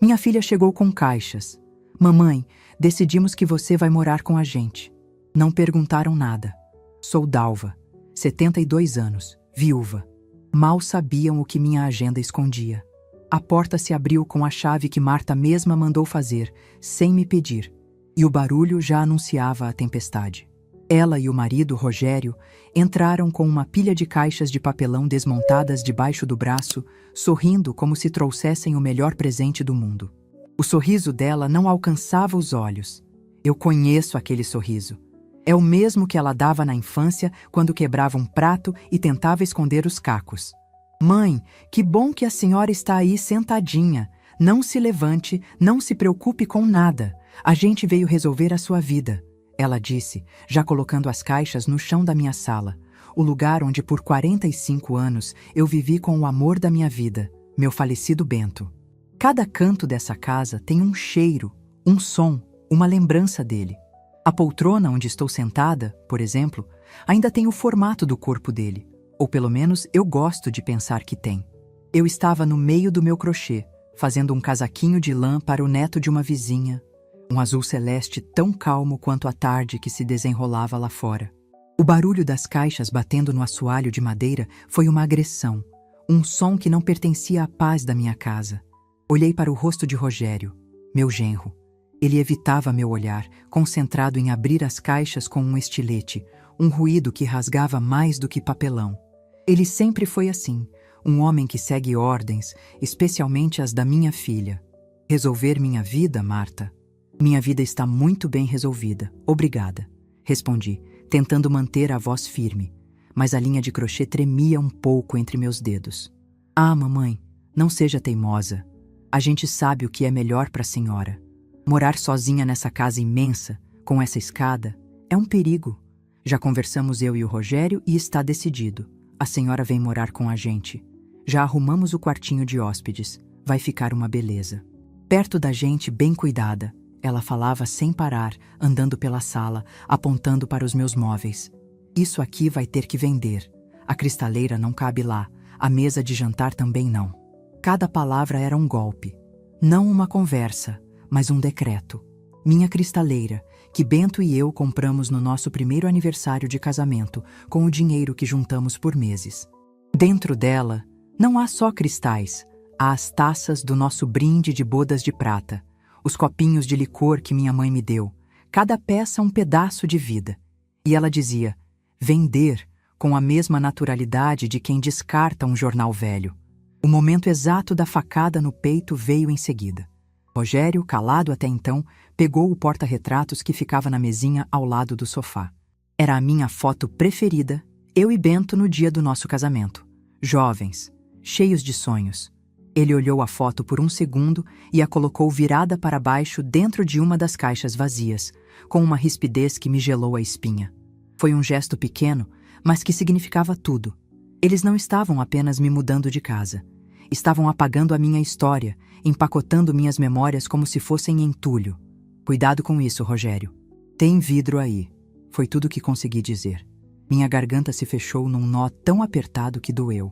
Minha filha chegou com caixas. Mamãe, decidimos que você vai morar com a gente. Não perguntaram nada. Sou Dalva, 72 anos, viúva. Mal sabiam o que minha agenda escondia. A porta se abriu com a chave que Marta mesma mandou fazer, sem me pedir, e o barulho já anunciava a tempestade. Ela e o marido, Rogério, entraram com uma pilha de caixas de papelão desmontadas debaixo do braço, sorrindo como se trouxessem o melhor presente do mundo. O sorriso dela não alcançava os olhos. Eu conheço aquele sorriso. É o mesmo que ela dava na infância quando quebrava um prato e tentava esconder os cacos. Mãe, que bom que a senhora está aí sentadinha. Não se levante, não se preocupe com nada. A gente veio resolver a sua vida, ela disse, já colocando as caixas no chão da minha sala, o lugar onde por 45 anos eu vivi com o amor da minha vida, meu falecido Bento. Cada canto dessa casa tem um cheiro, um som, uma lembrança dele. A poltrona onde estou sentada, por exemplo, ainda tem o formato do corpo dele, ou pelo menos eu gosto de pensar que tem. Eu estava no meio do meu crochê, fazendo um casaquinho de lã para o neto de uma vizinha, um azul celeste tão calmo quanto a tarde que se desenrolava lá fora. O barulho das caixas batendo no assoalho de madeira foi uma agressão, um som que não pertencia à paz da minha casa. Olhei para o rosto de Rogério, meu genro. Ele evitava meu olhar, concentrado em abrir as caixas com um estilete, um ruído que rasgava mais do que papelão. Ele sempre foi assim, um homem que segue ordens, especialmente as da minha filha. Resolver minha vida, Marta? Minha vida está muito bem resolvida, obrigada, respondi, tentando manter a voz firme, mas a linha de crochê tremia um pouco entre meus dedos. Ah, mamãe, não seja teimosa. A gente sabe o que é melhor para a senhora. Morar sozinha nessa casa imensa, com essa escada, é um perigo. Já conversamos eu e o Rogério e está decidido. A senhora vem morar com a gente. Já arrumamos o quartinho de hóspedes. Vai ficar uma beleza. Perto da gente, bem cuidada. Ela falava sem parar, andando pela sala, apontando para os meus móveis. Isso aqui vai ter que vender. A cristaleira não cabe lá. A mesa de jantar também não. Cada palavra era um golpe. Não uma conversa, mas um decreto. Minha cristaleira, que Bento e eu compramos no nosso primeiro aniversário de casamento, com o dinheiro que juntamos por meses. Dentro dela, não há só cristais, há as taças do nosso brinde de bodas de prata, os copinhos de licor que minha mãe me deu, cada peça um pedaço de vida. E ela dizia, vender, com a mesma naturalidade de quem descarta um jornal velho. O momento exato da facada no peito veio em seguida. Rogério, calado até então, pegou o porta-retratos que ficava na mesinha ao lado do sofá. Era a minha foto preferida, eu e Bento no dia do nosso casamento. Jovens, cheios de sonhos. Ele olhou a foto por um segundo e a colocou virada para baixo dentro de uma das caixas vazias, com uma rispidez que me gelou a espinha. Foi um gesto pequeno, mas que significava tudo. Eles não estavam apenas me mudando de casa. Estavam apagando a minha história, empacotando minhas memórias como se fossem entulho. Cuidado com isso, Rogério. Tem vidro aí. Foi tudo que consegui dizer. Minha garganta se fechou num nó tão apertado que doeu.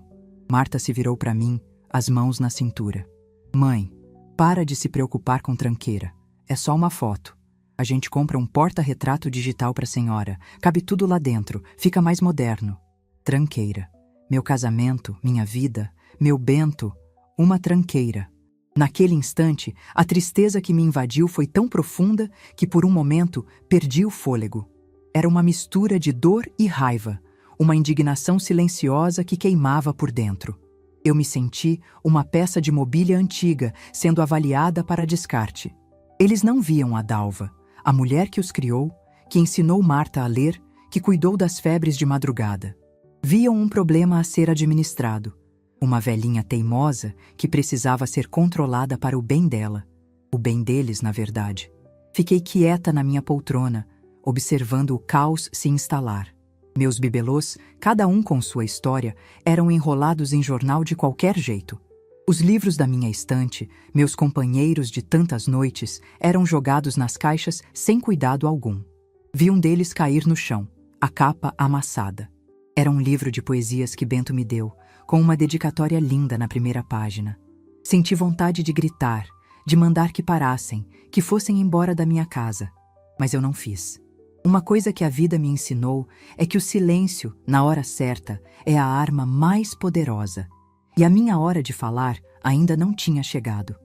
Marta se virou para mim, as mãos na cintura. Mãe, para de se preocupar com tranqueira. É só uma foto. A gente compra um porta-retrato digital para a senhora. Cabe tudo lá dentro. Fica mais moderno. Tranqueira. Meu casamento, minha vida, meu Bento, uma tranqueira. Naquele instante, a tristeza que me invadiu foi tão profunda que por um momento perdi o fôlego. Era uma mistura de dor e raiva, uma indignação silenciosa que queimava por dentro. Eu me senti uma peça de mobília antiga sendo avaliada para descarte. Eles não viam a Dalva, a mulher que os criou, que ensinou Marta a ler, que cuidou das febres de madrugada. Viam um problema a ser administrado. Uma velhinha teimosa que precisava ser controlada para o bem dela. O bem deles, na verdade. Fiquei quieta na minha poltrona, observando o caos se instalar. Meus bibelôs, cada um com sua história, eram enrolados em jornal de qualquer jeito. Os livros da minha estante, meus companheiros de tantas noites, eram jogados nas caixas sem cuidado algum. Vi um deles cair no chão, a capa amassada. Era um livro de poesias que Bento me deu, com uma dedicatória linda na primeira página. Senti vontade de gritar, de mandar que parassem, que fossem embora da minha casa. Mas eu não fiz. Uma coisa que a vida me ensinou é que o silêncio, na hora certa, é a arma mais poderosa. E a minha hora de falar ainda não tinha chegado.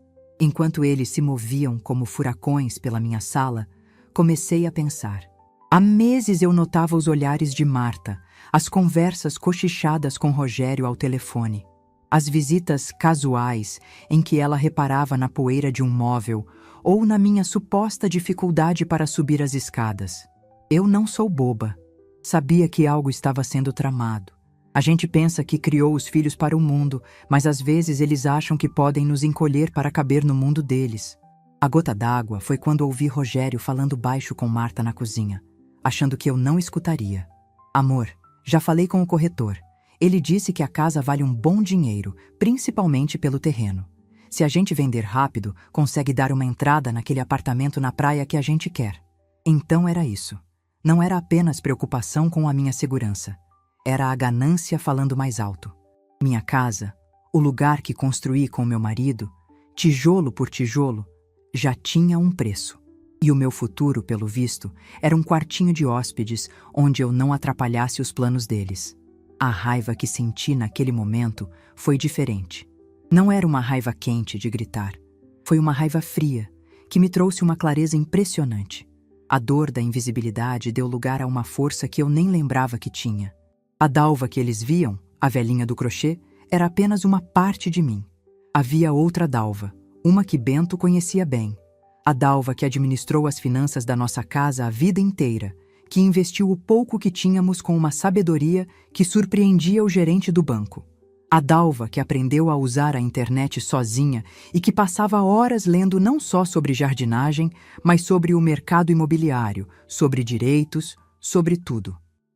Enquanto eles se moviam como furacões pela minha sala, comecei a pensar. Há meses eu notava os olhares de Marta, as conversas cochichadas com Rogério ao telefone, as visitas casuais em que ela reparava na poeira de um móvel ou na minha suposta dificuldade para subir as escadas. Eu não sou boba. Sabia que algo estava sendo tramado. A gente pensa que criou os filhos para o mundo, mas às vezes eles acham que podem nos encolher para caber no mundo deles. A gota d'água foi quando ouvi Rogério falando baixo com Marta na cozinha, achando que eu não escutaria. Amor, já falei com o corretor. Ele disse que a casa vale um bom dinheiro, principalmente pelo terreno. Se a gente vender rápido, consegue dar uma entrada naquele apartamento na praia que a gente quer. Então era isso. Não era apenas preocupação com a minha segurança. Era a ganância falando mais alto. Minha casa, o lugar que construí com meu marido, tijolo por tijolo, já tinha um preço. E o meu futuro, pelo visto, era um quartinho de hóspedes onde eu não atrapalhasse os planos deles. A raiva que senti naquele momento foi diferente. Não era uma raiva quente de gritar. Foi uma raiva fria, que me trouxe uma clareza impressionante. A dor da invisibilidade deu lugar a uma força que eu nem lembrava que tinha. A Dalva que eles viam, a velhinha do crochê, era apenas uma parte de mim. Havia outra Dalva, uma que Bento conhecia bem. A Dalva que administrou as finanças da nossa casa a vida inteira, que investiu o pouco que tínhamos com uma sabedoria que surpreendia o gerente do banco. A Dalva que aprendeu a usar a internet sozinha e que passava horas lendo não só sobre jardinagem, mas sobre o mercado imobiliário, sobre direitos, sobre tudo.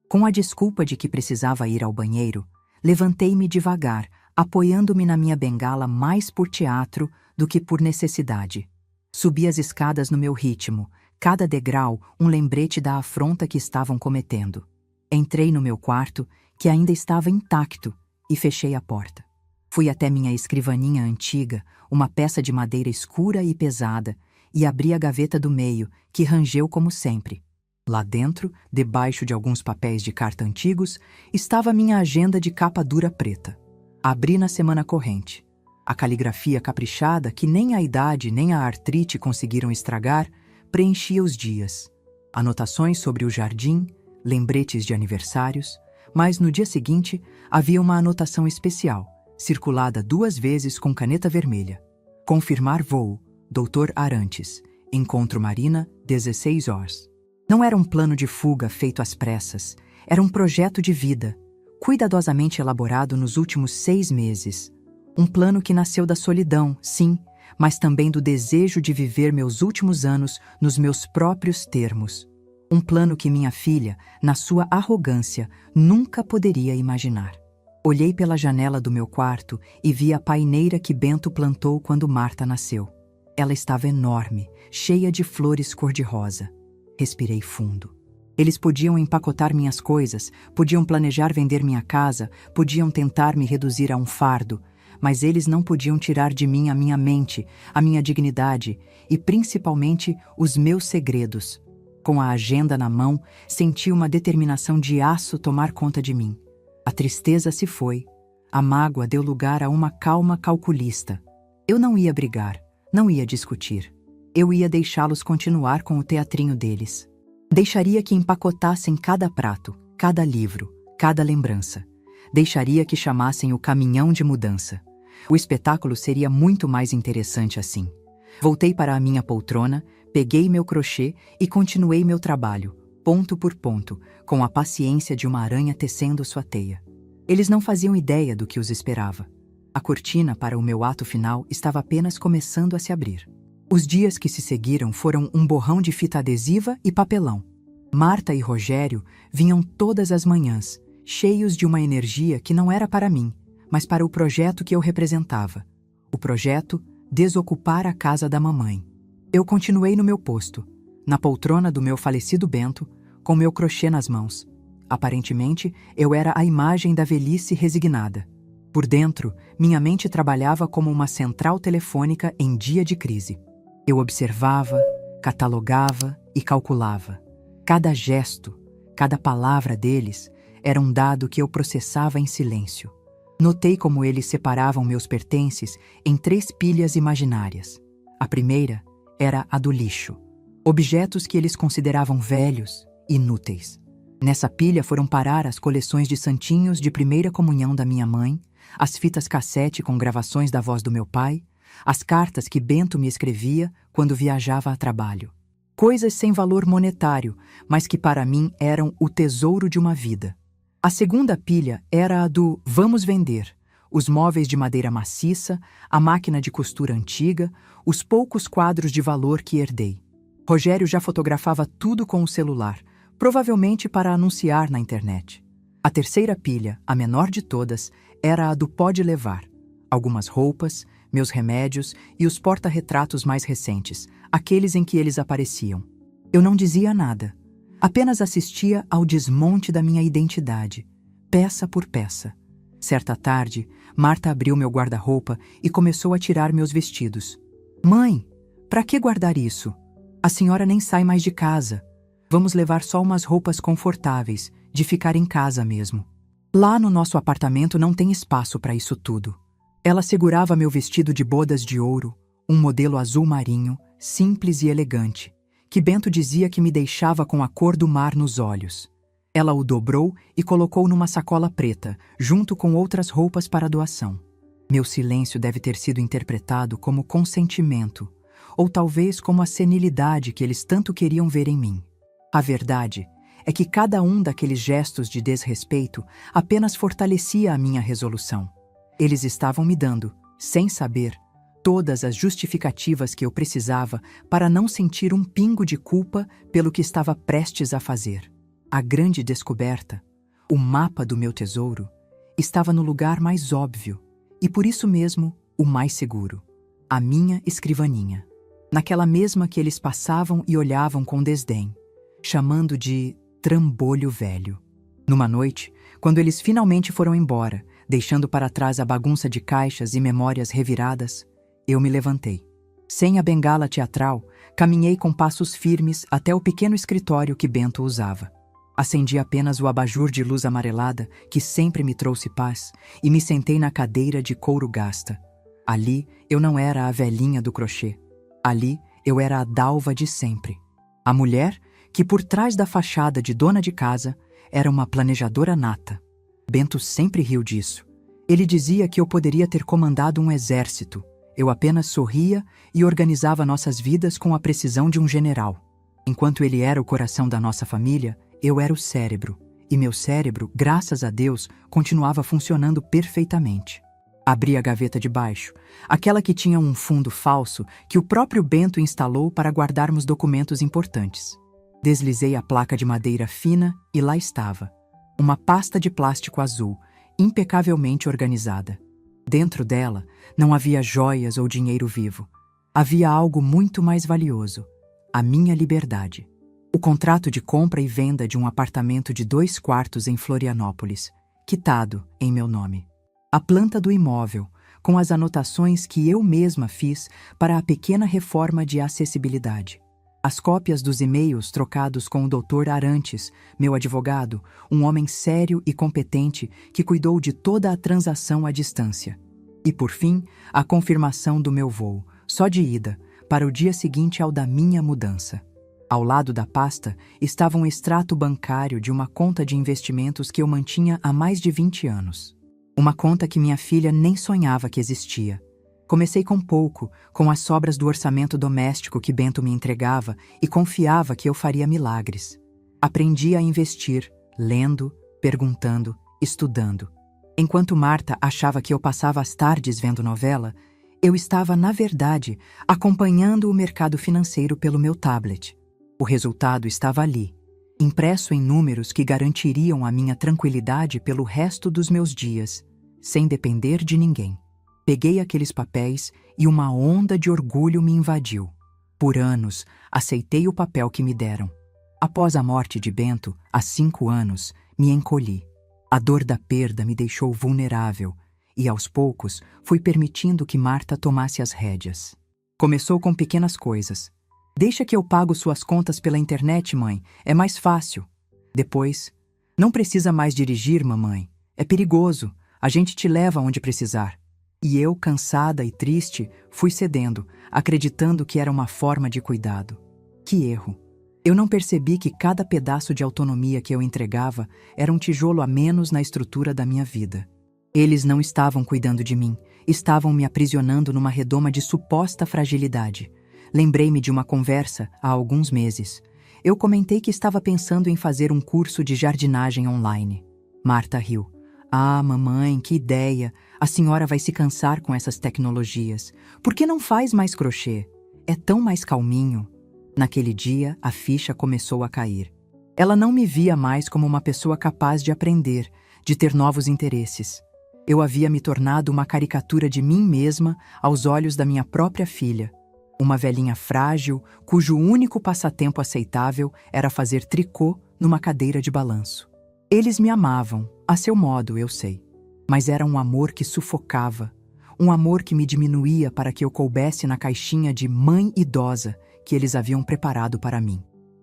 Com a desculpa de que precisava ir ao banheiro, levantei-me devagar, apoiando-me na minha bengala mais por teatro do que por necessidade. Subi as escadas no meu ritmo, cada degrau um lembrete da afronta que estavam cometendo. Entrei no meu quarto, que ainda estava intacto, e fechei a porta. Fui até minha escrivaninha antiga, uma peça de madeira escura e pesada, e abri a gaveta do meio, que rangeu como sempre. Lá dentro, debaixo de alguns papéis de carta antigos, estava minha agenda de capa dura preta. Abri na semana corrente. A caligrafia caprichada, que nem a idade nem a artrite conseguiram estragar, preenchia os dias. Anotações sobre o jardim, lembretes de aniversários, mas no dia seguinte havia uma anotação especial, circulada 2 vezes com caneta vermelha. Confirmar voo, Dr. Arantes. Encontro Marina, 16 horas. Não era um plano de fuga feito às pressas, era um projeto de vida, cuidadosamente elaborado nos últimos 6 meses. Um plano que nasceu da solidão, sim, mas também do desejo de viver meus últimos anos nos meus próprios termos. Um plano que minha filha, na sua arrogância, nunca poderia imaginar. Olhei pela janela do meu quarto e vi a paineira que Bento plantou quando Marta nasceu. Ela estava enorme, cheia de flores cor-de-rosa. Respirei fundo. Eles podiam empacotar minhas coisas, podiam planejar vender minha casa, podiam tentar me reduzir a um fardo, mas eles não podiam tirar de mim a minha mente, a minha dignidade e, principalmente, os meus segredos. Com a agenda na mão, senti uma determinação de aço tomar conta de mim. A tristeza se foi. A mágoa deu lugar a uma calma calculista. Eu não ia brigar, não ia discutir. Eu ia deixá-los continuar com o teatrinho deles. Deixaria que empacotassem cada prato, cada livro, cada lembrança. Deixaria que chamassem o caminhão de mudança. O espetáculo seria muito mais interessante assim. Voltei para a minha poltrona, peguei meu crochê e continuei meu trabalho, ponto por ponto, com a paciência de uma aranha tecendo sua teia. Eles não faziam ideia do que os esperava. A cortina para o meu ato final estava apenas começando a se abrir. Os dias que se seguiram foram um borrão de fita adesiva e papelão. Marta e Rogério vinham todas as manhãs, cheios de uma energia que não era para mim, mas para o projeto que eu representava. O projeto Desocupar a Casa da Mamãe. Eu continuei no meu posto, na poltrona do meu falecido Bento, com meu crochê nas mãos. Aparentemente, eu era a imagem da velhice resignada. Por dentro, minha mente trabalhava como uma central telefônica em dia de crise. Eu observava, catalogava e calculava. Cada gesto, cada palavra deles era um dado que eu processava em silêncio. Notei como eles separavam meus pertences em 3 pilhas imaginárias. A primeira era a do lixo, objetos que eles consideravam velhos, inúteis. Nessa pilha foram parar as coleções de santinhos de primeira comunhão da minha mãe, as fitas cassete com gravações da voz do meu pai, as cartas que Bento me escrevia quando viajava a trabalho. Coisas sem valor monetário, mas que para mim eram o tesouro de uma vida. A segunda pilha era a do vamos vender, os móveis de madeira maciça, a máquina de costura antiga, os poucos quadros de valor que herdei. Rogério já fotografava tudo com o celular, provavelmente para anunciar na internet. A terceira pilha, a menor de todas, era a do pode levar. Algumas roupas, meus remédios e os porta-retratos mais recentes, aqueles em que eles apareciam. Eu não dizia nada. Apenas assistia ao desmonte da minha identidade, peça por peça. Certa tarde, Marta abriu meu guarda-roupa e começou a tirar meus vestidos. Mãe, para que guardar isso? A senhora nem sai mais de casa. Vamos levar só umas roupas confortáveis, de ficar em casa mesmo. Lá no nosso apartamento não tem espaço para isso tudo. Ela segurava meu vestido de bodas de ouro, um modelo azul marinho, simples e elegante, que Bento dizia que me deixava com a cor do mar nos olhos. Ela o dobrou e colocou numa sacola preta, junto com outras roupas para doação. Meu silêncio deve ter sido interpretado como consentimento, ou talvez como a senilidade que eles tanto queriam ver em mim. A verdade é que cada um daqueles gestos de desrespeito apenas fortalecia a minha resolução. Eles estavam me dando, sem saber, todas as justificativas que eu precisava para não sentir um pingo de culpa pelo que estava prestes a fazer. A grande descoberta, o mapa do meu tesouro, estava no lugar mais óbvio e, por isso mesmo, o mais seguro. A minha escrivaninha. Naquela mesma que eles passavam e olhavam com desdém, chamando de trambolho velho. Numa noite, quando eles finalmente foram embora, deixando para trás a bagunça de caixas e memórias reviradas, eu me levantei. Sem a bengala teatral, caminhei com passos firmes até o pequeno escritório que Bento usava. Acendi apenas o abajur de luz amarelada, que sempre me trouxe paz, e me sentei na cadeira de couro gasta. Ali, eu não era a velhinha do crochê. Ali, eu era a Dalva de sempre. A mulher que, por trás da fachada de dona de casa, era uma planejadora nata. Bento sempre riu disso. Ele dizia que eu poderia ter comandado um exército. Eu apenas sorria e organizava nossas vidas com a precisão de um general. Enquanto ele era o coração da nossa família, eu era o cérebro. E meu cérebro, graças a Deus, continuava funcionando perfeitamente. Abri a gaveta de baixo, aquela que tinha um fundo falso que o próprio Bento instalou para guardarmos documentos importantes. Deslizei a placa de madeira fina e lá estava. Uma pasta de plástico azul, impecavelmente organizada. Dentro dela, não havia joias ou dinheiro vivo. Havia algo muito mais valioso: a minha liberdade. O contrato de compra e venda de um apartamento de 2 quartos em Florianópolis, quitado em meu nome. A planta do imóvel, com as anotações que eu mesma fiz para a pequena reforma de acessibilidade. As cópias dos e-mails trocados com o Dr. Arantes, meu advogado, um homem sério e competente que cuidou de toda a transação à distância. E, por fim, a confirmação do meu voo, só de ida, para o dia seguinte ao da minha mudança. Ao lado da pasta estava um extrato bancário de uma conta de investimentos que eu mantinha há mais de 20 anos. Uma conta que minha filha nem sonhava que existia. Comecei com pouco, com as sobras do orçamento doméstico que Bento me entregava e confiava que eu faria milagres. Aprendi a investir, lendo, perguntando, estudando. Enquanto Marta achava que eu passava as tardes vendo novela, eu estava, na verdade, acompanhando o mercado financeiro pelo meu tablet. O resultado estava ali, impresso em números que garantiriam a minha tranquilidade pelo resto dos meus dias, sem depender de ninguém. Peguei aqueles papéis e uma onda de orgulho me invadiu. Por anos, aceitei o papel que me deram. Após a morte de Bento, há 5 anos, me encolhi. A dor da perda me deixou vulnerável, E aos poucos, fui permitindo que Marta tomasse as rédeas. Começou com pequenas coisas. Deixa que eu pago suas contas pela internet, mãe. É mais fácil. Depois, não precisa mais dirigir, mamãe. É perigoso. A gente te leva onde precisar. E eu, cansada e triste, fui cedendo, acreditando que era uma forma de cuidado. Que erro! Eu não percebi que cada pedaço de autonomia que eu entregava era um tijolo a menos na estrutura da minha vida. Eles não estavam cuidando de mim, estavam me aprisionando numa redoma de suposta fragilidade. Lembrei-me de uma conversa há alguns meses. Eu comentei que estava pensando em fazer um curso de jardinagem online. Marta riu. Ah, mamãe, que ideia! A senhora vai se cansar com essas tecnologias. Por que não faz mais crochê? É tão mais calminho. Naquele dia, a ficha começou a cair. Ela não me via mais como uma pessoa capaz de aprender, de ter novos interesses. Eu havia me tornado uma caricatura de mim mesma aos olhos da minha própria filha. Uma velhinha frágil, cujo único passatempo aceitável era fazer tricô numa cadeira de balanço. Eles me amavam, a seu modo, eu sei. Mas era um amor que sufocava, um amor que me diminuía para que eu coubesse na caixinha de mãe idosa que eles haviam preparado para mim.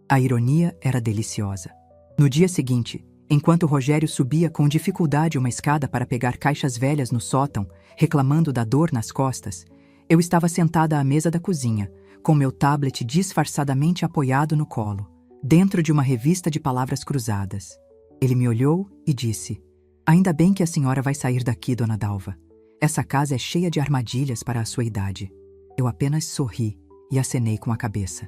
A ironia era deliciosa. No dia seguinte, enquanto Rogério subia com dificuldade uma escada para pegar caixas velhas no sótão, reclamando da dor nas costas, eu estava sentada à mesa da cozinha, com meu tablet disfarçadamente apoiado no colo, dentro de uma revista de palavras cruzadas. Ele me olhou e disse: "Ainda bem que a senhora vai sair daqui, dona Dalva. Essa casa é cheia de armadilhas para a sua idade." Eu apenas sorri e acenei com a cabeça.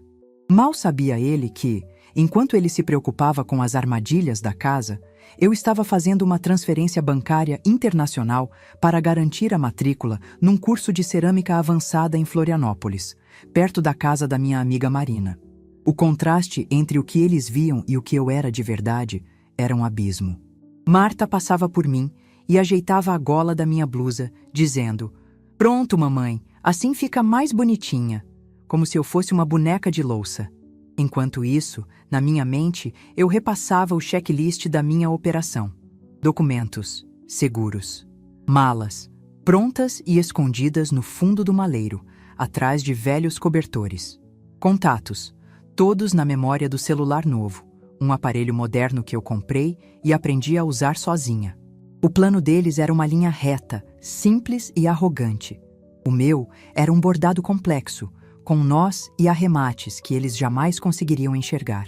Mal sabia ele que, enquanto ele se preocupava com as armadilhas da casa, eu estava fazendo uma transferência bancária internacional para garantir a matrícula num curso de cerâmica avançada em Florianópolis, perto da casa da minha amiga Marina. O contraste entre o que eles viam e o que eu era de verdade era um abismo. Marta passava por mim e ajeitava a gola da minha blusa, dizendo: "Pronto, mamãe, assim fica mais bonitinha", como se eu fosse uma boneca de louça. Enquanto isso, na minha mente, eu repassava o checklist da minha operação. Documentos, seguros, malas, prontas e escondidas no fundo do maleiro, atrás de velhos cobertores. Contatos, todos na memória do celular novo, um aparelho moderno que eu comprei e aprendi a usar sozinha. O plano deles era uma linha reta, simples e arrogante. O meu era um bordado complexo, com nós e arremates que eles jamais conseguiriam enxergar.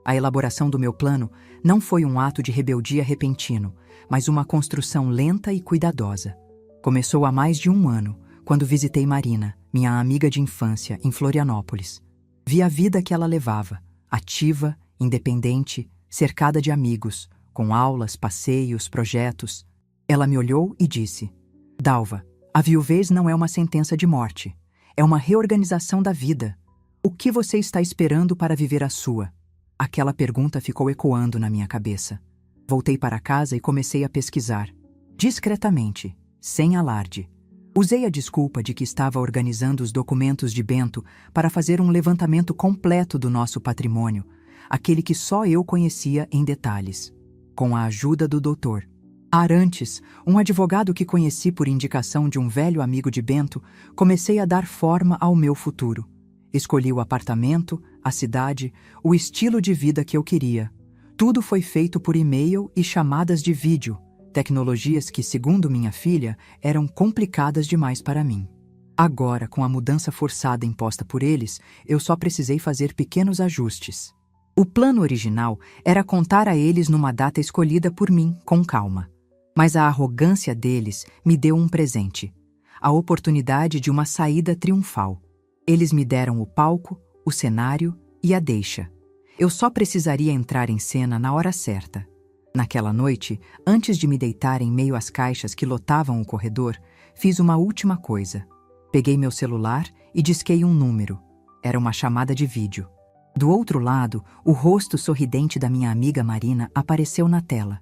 A elaboração do meu plano não foi um ato de rebeldia repentino, mas uma construção lenta e cuidadosa. Começou há mais de um ano, quando visitei Marina, minha amiga de infância, em Florianópolis. Vi a vida que ela levava, ativa, independente, cercada de amigos, com aulas, passeios, projetos. Ela me olhou e disse: "Dalva, a viuvez não é uma sentença de morte. É uma reorganização da vida. O que você está esperando para viver a sua?" Aquela pergunta ficou ecoando na minha cabeça. Voltei para casa e comecei a pesquisar. Discretamente, sem alarde. Usei a desculpa de que estava organizando os documentos de Bento para fazer um levantamento completo do nosso patrimônio, aquele que só eu conhecia em detalhes. Com a ajuda do doutor Arantes, um advogado que conheci por indicação de um velho amigo de Bento, comecei a dar forma ao meu futuro. Escolhi o apartamento, a cidade, o estilo de vida que eu queria. Tudo foi feito por e-mail e chamadas de vídeo, tecnologias que, segundo minha filha, eram complicadas demais para mim. Agora, com a mudança forçada imposta por eles, eu só precisei fazer pequenos ajustes. O plano original era contar a eles numa data escolhida por mim, com calma. Mas a arrogância deles me deu um presente, a oportunidade de uma saída triunfal. Eles me deram o palco, o cenário e a deixa. Eu só precisaria entrar em cena na hora certa. Naquela noite, antes de me deitar em meio às caixas que lotavam o corredor, fiz uma última coisa. Peguei meu celular e disquei um número. Era uma chamada de vídeo. Do outro lado, o rosto sorridente da minha amiga Marina apareceu na tela.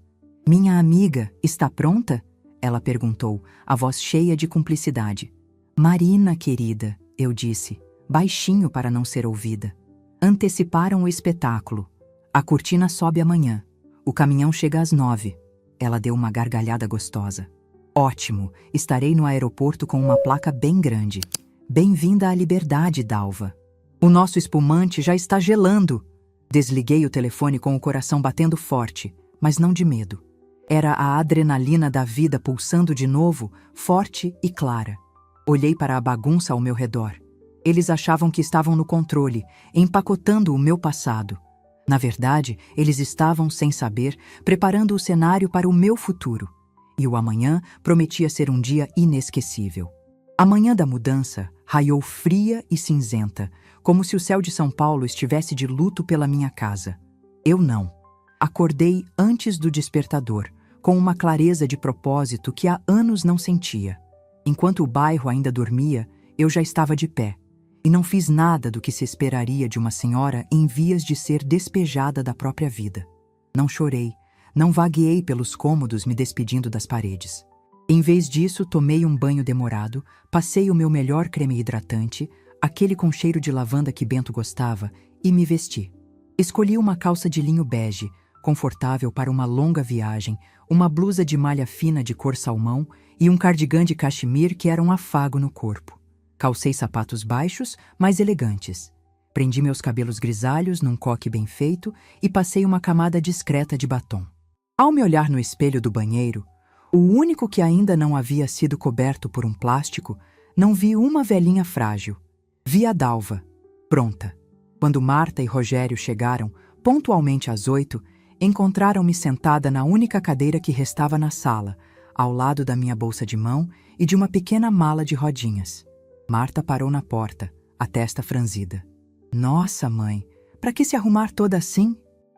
"Minha amiga, está pronta?" ela perguntou, a voz cheia de cumplicidade. "Marina, querida", eu disse, baixinho para não ser ouvida. Anteciparam o espetáculo. A cortina sobe amanhã. O caminhão chega às 9. Ela deu uma gargalhada gostosa. Ótimo, estarei no aeroporto com uma placa bem grande. Bem-vinda à liberdade, Dalva. O nosso espumante já está gelando. Desliguei o telefone com o coração batendo forte, mas não de medo. Era a adrenalina da vida pulsando de novo, forte e clara. Olhei para a bagunça ao meu redor. Eles achavam que estavam no controle, empacotando o meu passado. Na verdade, eles estavam, sem saber, preparando o cenário para o meu futuro. E o amanhã prometia ser um dia inesquecível. A manhã da mudança raiou fria e cinzenta, como se o céu de São Paulo estivesse de luto pela minha casa. Eu não. Acordei antes do despertador, com uma clareza de propósito que há anos não sentia. Enquanto o bairro ainda dormia, eu já estava de pé. E não fiz nada do que se esperaria de uma senhora em vias de ser despejada da própria vida. Não chorei, não vagueei pelos cômodos me despedindo das paredes. Em vez disso, tomei um banho demorado, passei o meu melhor creme hidratante, aquele com cheiro de lavanda que Bento gostava, e me vesti. Escolhi uma calça de linho bege, confortável para uma longa viagem, uma blusa de malha fina de cor salmão e um cardigan de cachemir que era um afago no corpo. Calcei sapatos baixos, mas elegantes. Prendi meus cabelos grisalhos num coque bem feito e passei uma camada discreta de batom. Ao me olhar no espelho do banheiro, o único que ainda não havia sido coberto por um plástico, não vi uma velhinha frágil. Vi a Dalva, pronta. Quando Marta e Rogério chegaram, pontualmente às 8, encontraram-me sentada na única cadeira que restava na sala, ao lado da minha bolsa de mão e de uma pequena mala de rodinhas. Marta parou na porta, a testa franzida. Nossa, mãe, para que se arrumar toda assim?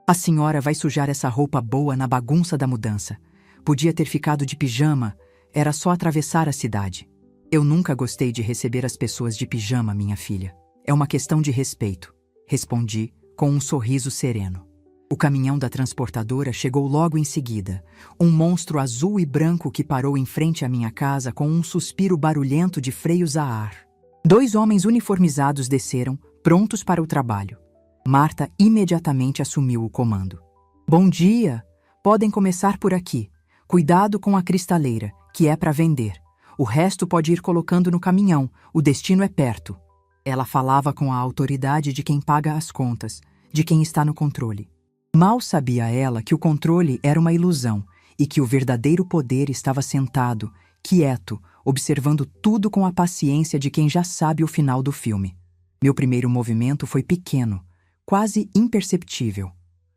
A senhora vai sujar essa roupa boa na bagunça da mudança. Podia ter ficado de pijama, era só atravessar a cidade. Eu nunca gostei de receber as pessoas de pijama, minha filha. É uma questão de respeito, respondi com um sorriso sereno. O caminhão da transportadora chegou logo em seguida, um monstro azul e branco que parou em frente à minha casa com um suspiro barulhento de freios a ar. 2 homens uniformizados desceram, prontos para o trabalho. Marta imediatamente assumiu o comando. Bom dia! Podem começar por aqui. Cuidado com a cristaleira, que é para vender. O resto pode ir colocando no caminhão, o destino é perto. Ela falava com a autoridade de quem paga as contas, de quem está no controle. Mal sabia ela que o controle era uma ilusão e que o verdadeiro poder estava sentado, quieto, observando tudo com a paciência de quem já sabe o final do filme. Meu primeiro movimento foi pequeno, quase imperceptível.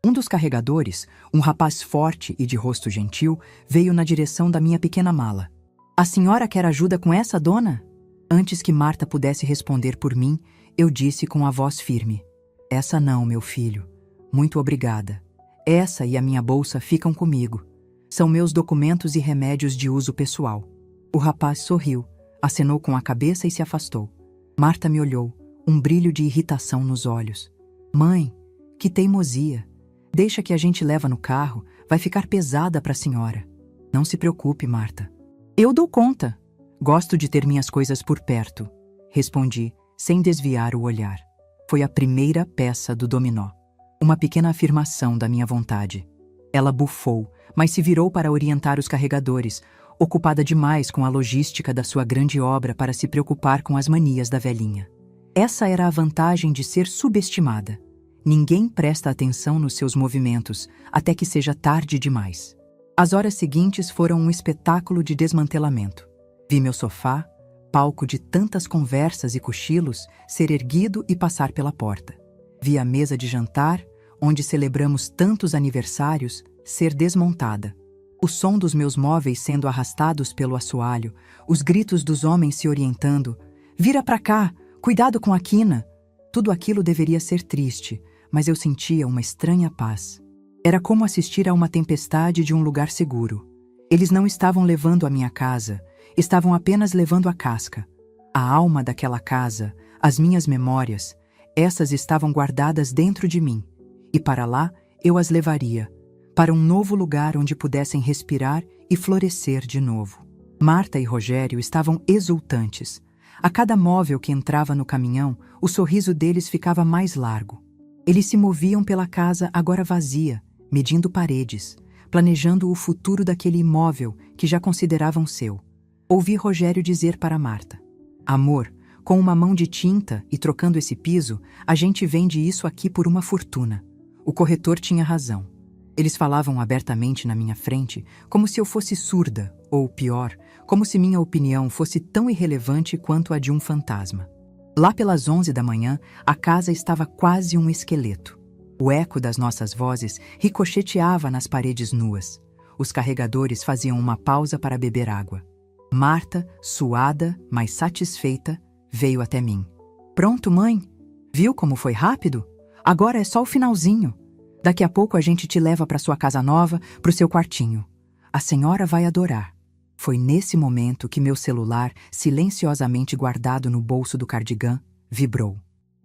Um dos carregadores, um rapaz forte e de rosto gentil, veio na direção da minha pequena mala. A senhora quer ajuda com essa, dona? Antes que Marta pudesse responder por mim, eu disse com a voz firme. Essa não, meu filho. Muito obrigada. Essa e a minha bolsa ficam comigo. São meus documentos e remédios de uso pessoal. O rapaz sorriu, acenou com a cabeça e se afastou. Marta me olhou, um brilho de irritação nos olhos. Mãe, que teimosia. Deixa que a gente leva no carro, vai ficar pesada para a senhora. Não se preocupe, Marta. Eu dou conta. Gosto de ter minhas coisas por perto, respondi, sem desviar o olhar. Foi a primeira peça do dominó. Uma pequena afirmação da minha vontade. Ela bufou, mas se virou para orientar os carregadores, ocupada demais com a logística da sua grande obra para se preocupar com as manias da velhinha. Essa era a vantagem de ser subestimada. Ninguém presta atenção nos seus movimentos, até que seja tarde demais. As horas seguintes foram um espetáculo de desmantelamento. Vi meu sofá, palco de tantas conversas e cochilos, ser erguido e passar pela porta. Vi a mesa de jantar, onde celebramos tantos aniversários, ser desmontada. O som dos meus móveis sendo arrastados pelo assoalho, os gritos dos homens se orientando. Vira pra cá, cuidado com a quina. Tudo aquilo deveria ser triste, mas eu sentia uma estranha paz. Era como assistir a uma tempestade de um lugar seguro. Eles não estavam levando a minha casa, estavam apenas levando a casca. A alma daquela casa, as minhas memórias, essas estavam guardadas dentro de mim. E para lá eu as levaria, para um novo lugar onde pudessem respirar e florescer de novo. Marta e Rogério estavam exultantes. A cada móvel que entrava no caminhão, o sorriso deles ficava mais largo. Eles se moviam pela casa agora vazia, medindo paredes, planejando o futuro daquele imóvel que já consideravam seu. Ouvi Rogério dizer para Marta: Amor, com uma mão de tinta e trocando esse piso, a gente vende isso aqui por uma fortuna. O corretor tinha razão. Eles falavam abertamente na minha frente, como se eu fosse surda, ou pior, como se minha opinião fosse tão irrelevante quanto a de um fantasma. Lá pelas 11 da manhã, a casa estava quase um esqueleto. O eco das nossas vozes ricocheteava nas paredes nuas. Os carregadores faziam uma pausa para beber água. Marta, suada, mas satisfeita, veio até mim. Pronto, mãe? Viu como foi rápido? Agora é só o finalzinho. Daqui a pouco a gente te leva para sua casa nova, para o seu quartinho. A senhora vai adorar. Foi nesse momento que meu celular, silenciosamente guardado no bolso do cardigã, vibrou.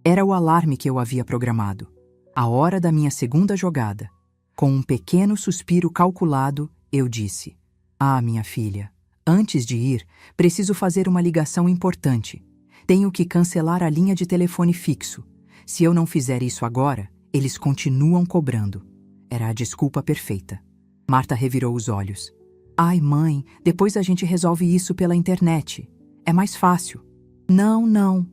Era o alarme que eu havia programado. A hora da minha segunda jogada. Com um pequeno suspiro calculado, eu disse: Ah, minha filha, antes de ir, preciso fazer uma ligação importante. Tenho que cancelar a linha de telefone fixo. Se eu não fizer isso agora, eles continuam cobrando. Era a desculpa perfeita. Marta revirou os olhos. Ai, mãe, depois a gente resolve isso pela internet. É mais fácil. Não.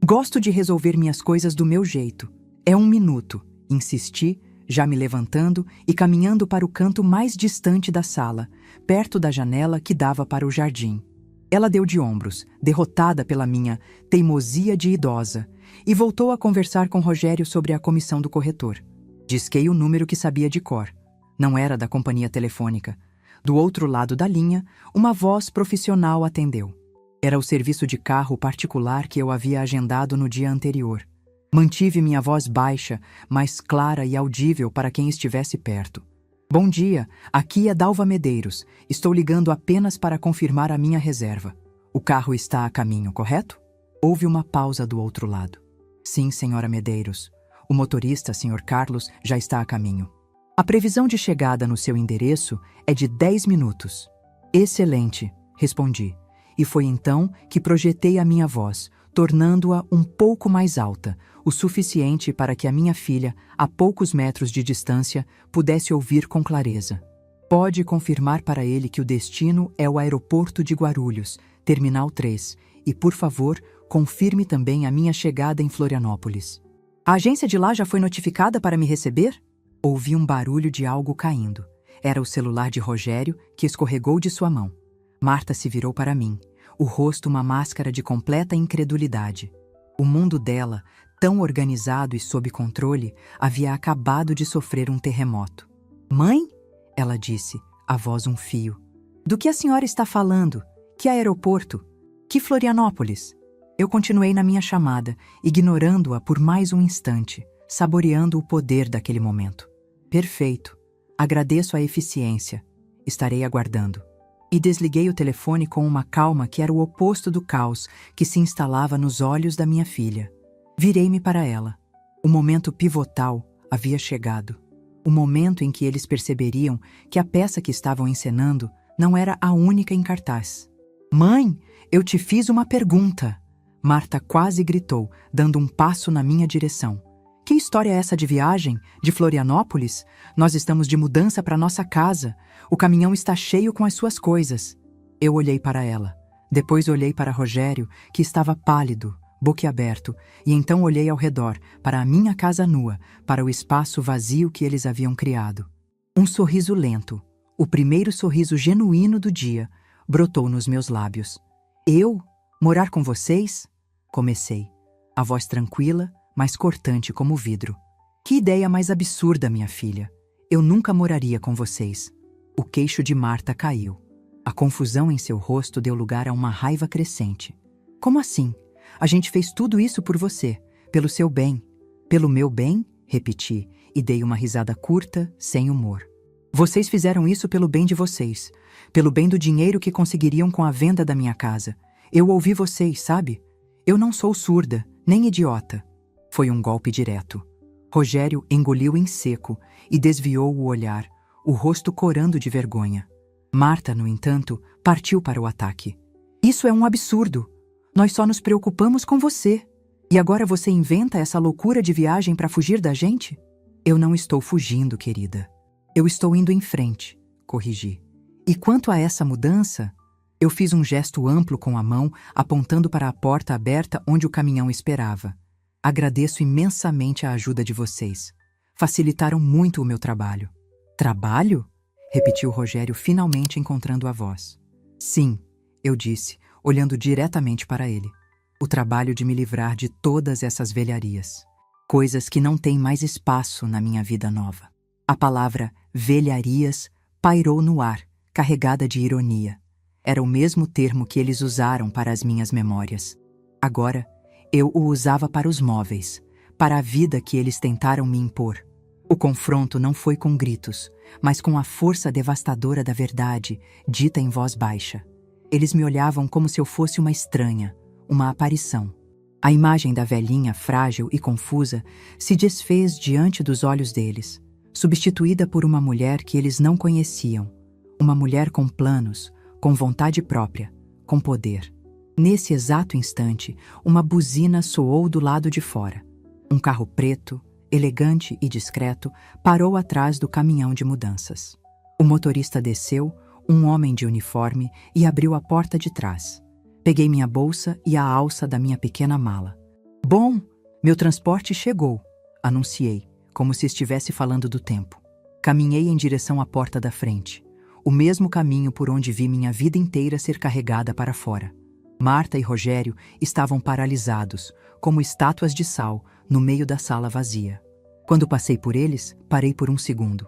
Gosto de resolver minhas coisas do meu jeito. É 1 minuto. Insisti, já me levantando e caminhando para o canto mais distante da sala, perto da janela que dava para o jardim. Ela deu de ombros, derrotada pela minha teimosia de idosa, e voltou a conversar com Rogério sobre a comissão do corretor. Disquei o número que sabia de cor. Não era da companhia telefônica. Do outro lado da linha, uma voz profissional atendeu. Era o serviço de carro particular que eu havia agendado no dia anterior. Mantive minha voz baixa, mas clara e audível para quem estivesse perto. Bom dia, aqui é Dalva Medeiros. Estou ligando apenas para confirmar a minha reserva. O carro está a caminho, correto? Houve uma pausa do outro lado. Sim, senhora Medeiros. O motorista, senhor Carlos, já está a caminho. A previsão de chegada no seu endereço é de 10 minutos. Excelente, respondi. E foi então que projetei a minha voz, tornando-a um pouco mais alta, o suficiente para que a minha filha, a poucos metros de distância, pudesse ouvir com clareza. Pode confirmar para ele que o destino é o aeroporto de Guarulhos, Terminal 3, e, por favor, confirme também a minha chegada em Florianópolis. A agência de lá já foi notificada para me receber? Ouvi um barulho de algo caindo. Era o celular de Rogério, que escorregou de sua mão. Marta se virou para mim, o rosto uma máscara de completa incredulidade. O mundo dela, tão organizado e sob controle, havia acabado de sofrer um terremoto. Mãe? Ela disse, a voz um fio. Do que a senhora está falando? Que aeroporto? Que Florianópolis? Eu continuei na minha chamada, ignorando-a por mais um instante, saboreando o poder daquele momento. Perfeito. Agradeço a eficiência. Estarei aguardando. E desliguei o telefone com uma calma que era o oposto do caos que se instalava nos olhos da minha filha. Virei-me para ela. O momento pivotal havia chegado. O momento em que eles perceberiam que a peça que estavam encenando não era a única em cartaz. Mãe, eu te fiz uma pergunta. Marta quase gritou, dando um passo na minha direção. Que história é essa de viagem? De Florianópolis? Nós estamos de mudança para nossa casa. O caminhão está cheio com as suas coisas. Eu olhei para ela. Depois olhei para Rogério, que estava pálido, boquiaberto, e então olhei ao redor, para a minha casa nua, para o espaço vazio que eles haviam criado. Um sorriso lento, o primeiro sorriso genuíno do dia, brotou nos meus lábios. Eu? Morar com vocês? Comecei. A voz tranquila, mas cortante como vidro. Que ideia mais absurda, minha filha. Eu nunca moraria com vocês. O queixo de Marta caiu. A confusão em seu rosto deu lugar a uma raiva crescente. Como assim? A gente fez tudo isso por você, pelo seu bem. Pelo meu bem? Repeti, e dei uma risada curta, sem humor. Vocês fizeram isso pelo bem de vocês, pelo bem do dinheiro que conseguiriam com a venda da minha casa. Eu ouvi vocês, sabe? Eu não sou surda, nem idiota. Foi um golpe direto. Rogério engoliu em seco e desviou o olhar, o rosto corando de vergonha. Marta, no entanto, partiu para o ataque. Isso é um absurdo. Nós só nos preocupamos com você. E agora você inventa essa loucura de viagem para fugir da gente? Eu não estou fugindo, querida. Eu estou indo em frente. corrigi. E quanto a essa mudança? Eu fiz um gesto amplo com a mão, apontando para a porta aberta onde o caminhão esperava. Agradeço imensamente a ajuda de vocês. Facilitaram muito o meu trabalho. Trabalho? Repetiu Rogério, finalmente encontrando a voz. Sim, eu disse, olhando diretamente para ele. O trabalho de me livrar de todas essas velharias. Coisas que não têm mais espaço na minha vida nova. A palavra velharias pairou no ar, carregada de ironia. Era o mesmo termo que eles usaram para as minhas memórias. Agora, eu o usava para os móveis, para a vida que eles tentaram me impor. O confronto não foi com gritos, mas com a força devastadora da verdade, dita em voz baixa. Eles me olhavam como se eu fosse uma estranha, uma aparição. A imagem da velhinha, frágil e confusa, se desfez diante dos olhos deles, substituída por uma mulher que eles não conheciam. Uma mulher com planos, com vontade própria, com poder. Nesse exato instante, uma buzina soou do lado de fora. Um carro preto, elegante e discreto, parou atrás do caminhão de mudanças. O motorista desceu, um homem de uniforme, e abriu a porta de trás. Peguei minha bolsa e a alça da minha pequena mala. Bom, meu transporte chegou, anunciei, como se estivesse falando do tempo. Caminhei em direção à porta da frente, o mesmo caminho por onde vi minha vida inteira ser carregada para fora. Marta e Rogério estavam paralisados, como estátuas de sal, no meio da sala vazia. Quando passei por eles, parei por um segundo.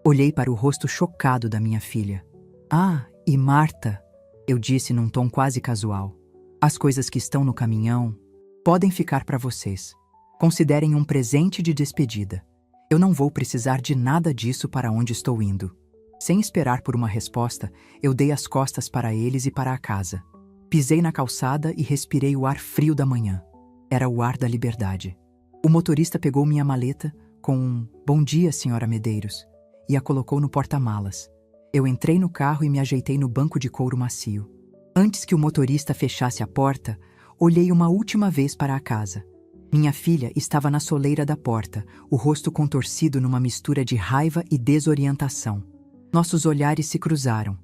Olhei para o rosto chocado da minha filha. Ah, e Marta, eu disse num tom quase casual. As coisas que estão no caminhão podem ficar para vocês. Considerem um presente de despedida. Eu não vou precisar de nada disso para onde estou indo. Sem esperar por uma resposta, eu dei as costas para eles e para a casa. Pisei na calçada e respirei o ar frio da manhã. Era o ar da liberdade. O motorista pegou minha maleta com um "Bom dia, senhora Medeiros" e a colocou no porta-malas. Eu entrei no carro e me ajeitei no banco de couro macio. Antes que o motorista fechasse a porta, olhei uma última vez para a casa. Minha filha estava na soleira da porta, o rosto contorcido numa mistura de raiva e desorientação. Nossos olhares se cruzaram.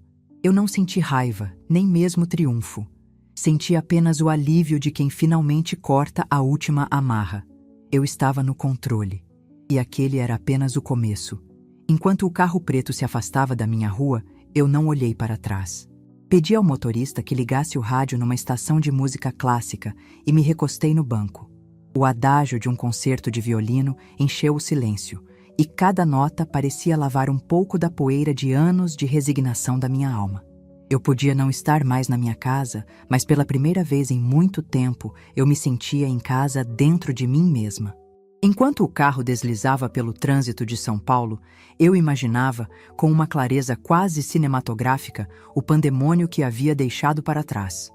Eu não senti raiva, nem mesmo triunfo. Senti apenas o alívio de quem finalmente corta a última amarra. Eu estava no controle. E aquele era apenas o começo. Enquanto o carro preto se afastava da minha rua, eu não olhei para trás. Pedi ao motorista que ligasse o rádio numa estação de música clássica e me recostei no banco. O adágio de um concerto de violino encheu o silêncio, e cada nota parecia lavar um pouco da poeira de anos de resignação da minha alma. Eu podia não estar mais na minha casa, mas pela primeira vez em muito tempo eu me sentia em casa dentro de mim mesma. Enquanto o carro deslizava pelo trânsito de São Paulo, eu imaginava, com uma clareza quase cinematográfica, o pandemônio que havia deixado para trás.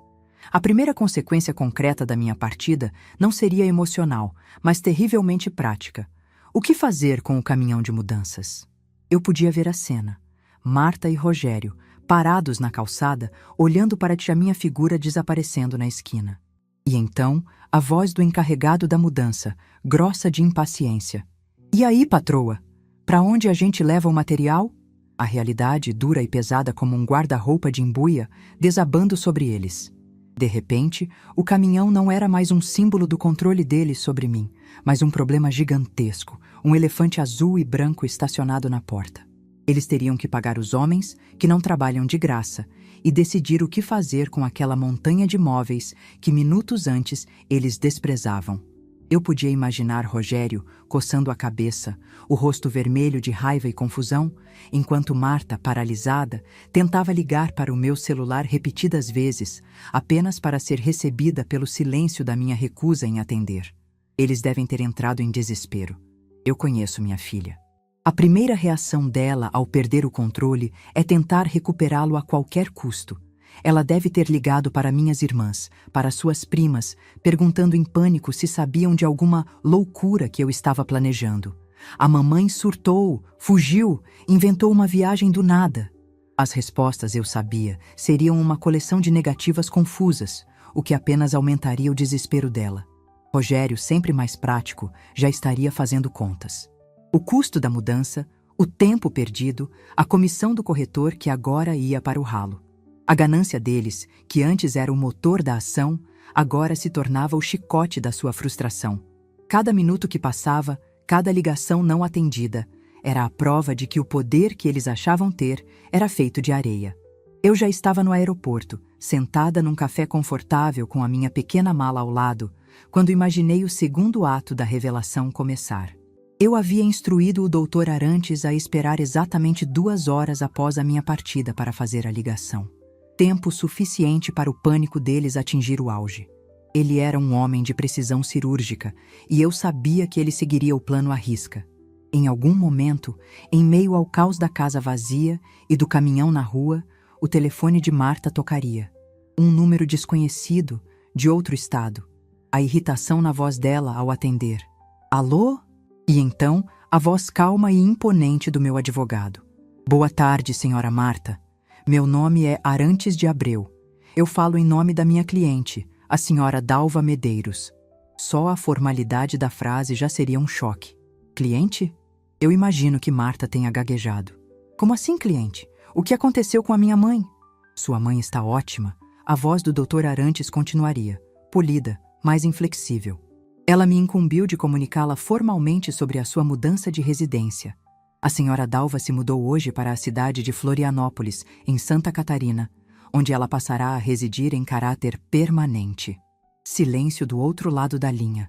A primeira consequência concreta da minha partida não seria emocional, mas terrivelmente prática. O que fazer com o caminhão de mudanças? Eu podia ver a cena. Marta e Rogério, parados na calçada, olhando para a minha figura desaparecendo na esquina. E então, a voz do encarregado da mudança, grossa de impaciência. E aí, patroa? Para onde a gente leva o material? A realidade, dura e pesada como um guarda-roupa de embuia, desabando sobre eles. De repente, o caminhão não era mais um símbolo do controle deles sobre mim, mas um problema gigantesco, um elefante azul e branco estacionado na porta. Eles teriam que pagar os homens, que não trabalham de graça, e decidir o que fazer com aquela montanha de móveis que minutos antes eles desprezavam. Eu podia imaginar Rogério coçando a cabeça, o rosto vermelho de raiva e confusão, enquanto Marta, paralisada, tentava ligar para o meu celular repetidas vezes, apenas para ser recebida pelo silêncio da minha recusa em atender. Eles devem ter entrado em desespero. Eu conheço minha filha. A primeira reação dela ao perder o controle é tentar recuperá-lo a qualquer custo. Ela deve ter ligado para minhas irmãs, para suas primas, perguntando em pânico se sabiam de alguma loucura que eu estava planejando. A mamãe surtou, fugiu, inventou uma viagem do nada. As respostas, eu sabia, seriam uma coleção de negativas confusas, o que apenas aumentaria o desespero dela. Rogério, sempre mais prático, já estaria fazendo contas. O custo da mudança, O tempo perdido, a comissão do corretor que agora ia para o ralo. A ganância deles, que antes era o motor da ação, agora se tornava o chicote da sua frustração. Cada minuto que passava, cada ligação não atendida, era a prova de que o poder que eles achavam ter era feito de areia. Eu já estava no aeroporto, sentada num café confortável com a minha pequena mala ao lado, quando imaginei o segundo ato da revelação começar. Eu havia instruído o Dr. Arantes a esperar exatamente 2 horas após a minha partida para fazer a ligação. Tempo suficiente para o pânico deles atingir o auge. Ele era um homem de precisão cirúrgica e eu sabia que ele seguiria o plano à risca. Em algum momento, em meio ao caos da casa vazia e do caminhão na rua, o telefone de Marta tocaria. Um número desconhecido, de outro estado. A irritação na voz dela ao atender. Alô? E então, a voz calma e imponente do meu advogado. Boa tarde, senhora Marta. Meu nome é Arantes de Abreu. Eu falo em nome da minha cliente, a senhora Dalva Medeiros. Só a formalidade da frase já seria um choque. Cliente? Eu imagino que Marta tenha gaguejado. Como assim, cliente? O que aconteceu com a minha mãe? Sua mãe está ótima. A voz do Dr. Arantes continuaria, polida, mas inflexível. Ela me incumbiu de comunicá-la formalmente sobre a sua mudança de residência. A senhora Dalva se mudou hoje para a cidade de Florianópolis, em Santa Catarina, onde ela passará a residir em caráter permanente. Silêncio do outro lado da linha.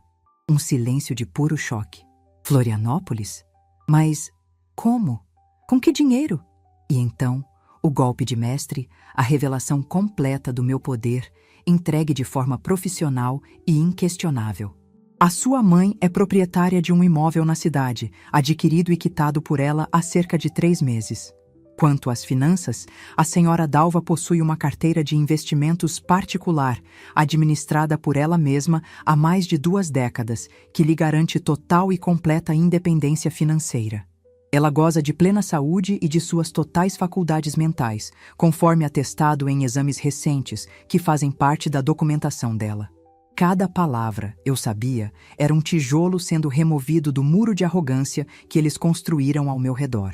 Um silêncio de puro choque. Florianópolis? Mas como? Com que dinheiro? E então, o golpe de mestre, a revelação completa do meu poder, entregue de forma profissional e inquestionável. A sua mãe é proprietária de um imóvel na cidade, adquirido e quitado por ela há cerca de 3 meses. Quanto às finanças, a senhora Dalva possui uma carteira de investimentos particular, administrada por ela mesma há mais de 2 décadas, que lhe garante total e completa independência financeira. Ela goza de plena saúde e de suas totais faculdades mentais, conforme atestado em exames recentes, que fazem parte da documentação dela. Cada palavra, eu sabia, era um tijolo sendo removido do muro de arrogância que eles construíram ao meu redor.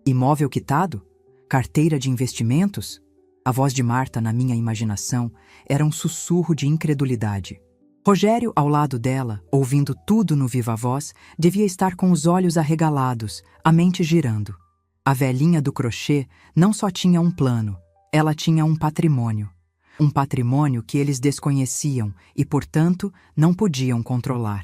Imóvel quitado? Carteira de investimentos? A voz de Marta, na minha imaginação, era um sussurro de incredulidade. Rogério, ao lado dela, ouvindo tudo no viva voz, devia estar com os olhos arregalados, a mente girando. A velhinha do crochê não só tinha um plano, ela tinha um patrimônio. Um patrimônio que eles desconheciam e, portanto, não podiam controlar.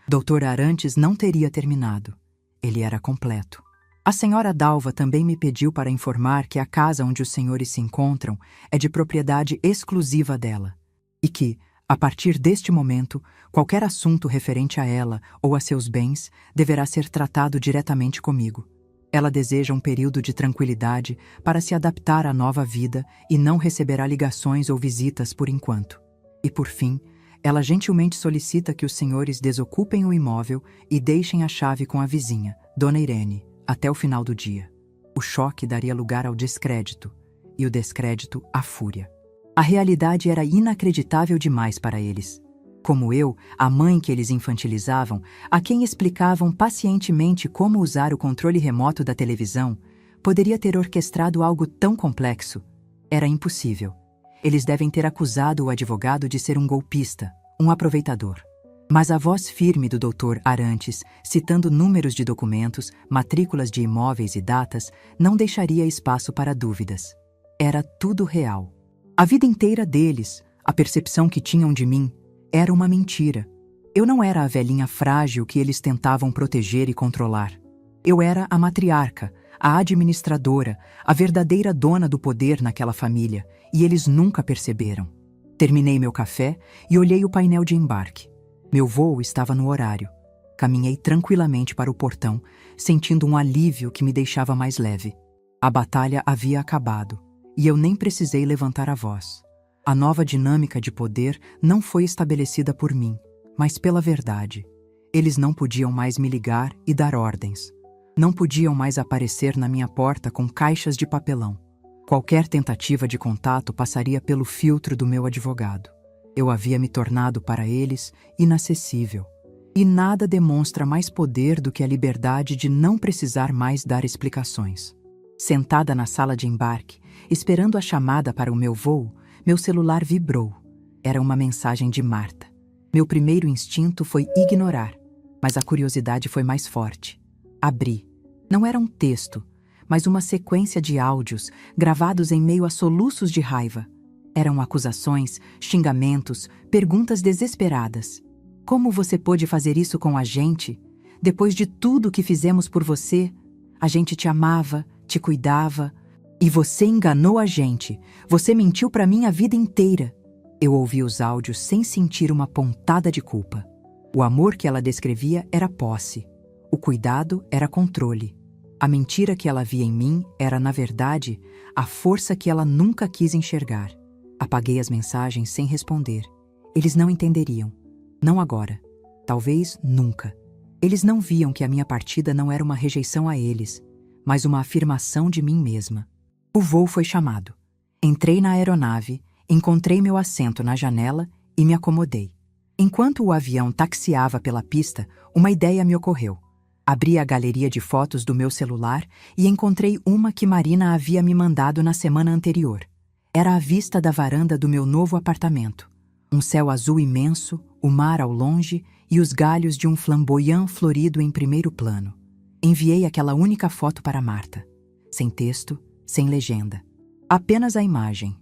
Dr. Arantes não teria terminado. Ele era completo. A senhora Dalva também me pediu para informar que a casa onde os senhores se encontram é de propriedade exclusiva dela e que, a partir deste momento, qualquer assunto referente a ela ou a seus bens deverá ser tratado diretamente comigo. Ela deseja um período de tranquilidade para se adaptar à nova vida e não receberá ligações ou visitas por enquanto. E por fim, ela gentilmente solicita que os senhores desocupem o imóvel e deixem a chave com a vizinha, Dona Irene, até o final do dia. O choque daria lugar ao descrédito, e o descrédito à fúria. A realidade era inacreditável demais para eles. Como eu, a mãe que eles infantilizavam, a quem explicavam pacientemente como usar o controle remoto da televisão, poderia ter orquestrado algo tão complexo. Era impossível. Eles devem ter acusado o advogado de ser um golpista, um aproveitador. Mas a voz firme do Dr. Arantes, citando números de documentos, matrículas de imóveis e datas, não deixaria espaço para dúvidas. Era tudo real. A vida inteira deles, a percepção que tinham de mim, era uma mentira. Eu não era a velhinha frágil que eles tentavam proteger e controlar. Eu era a matriarca, a administradora, a verdadeira dona do poder naquela família, e eles nunca perceberam. Terminei meu café e olhei o painel de embarque. Meu voo estava no horário. Caminhei tranquilamente para o portão, sentindo um alívio que me deixava mais leve. A batalha havia acabado, e eu nem precisei levantar a voz. A nova dinâmica de poder não foi estabelecida por mim, mas pela verdade. Eles não podiam mais me ligar e dar ordens. Não podiam mais aparecer na minha porta com caixas de papelão. Qualquer tentativa de contato passaria pelo filtro do meu advogado. Eu havia me tornado para eles inacessível. E nada demonstra mais poder do que a liberdade de não precisar mais dar explicações. Sentada na sala de embarque, esperando a chamada para o meu voo, meu celular vibrou. Era uma mensagem de Marta. Meu primeiro instinto foi ignorar, mas a curiosidade foi mais forte. Abri. Não era um texto, mas uma sequência de áudios gravados em meio a soluços de raiva. Eram acusações, xingamentos, perguntas desesperadas. Como você pôde fazer isso com a gente? Depois de tudo que fizemos por você, a gente te amava, te cuidava. E você enganou a gente. Você mentiu para mim a vida inteira. Eu ouvi os áudios sem sentir uma pontada de culpa. O amor que ela descrevia era posse. O cuidado era controle. A mentira que ela via em mim era, na verdade, a força que ela nunca quis enxergar. Apaguei as mensagens sem responder. Eles não entenderiam. Não agora. Talvez nunca. Eles não viam que a minha partida não era uma rejeição a eles, mas uma afirmação de mim mesma. O voo foi chamado. Entrei na aeronave, encontrei meu assento na janela e me acomodei. Enquanto o avião taxiava pela pista, uma ideia me ocorreu. Abri a galeria de fotos do meu celular e encontrei uma que Marina havia me mandado na semana anterior. Era a vista da varanda do meu novo apartamento. Um céu azul imenso, o mar ao longe e os galhos de um flamboyant florido em primeiro plano. Enviei aquela única foto para Marta. Sem texto, sem legenda. Apenas a imagem.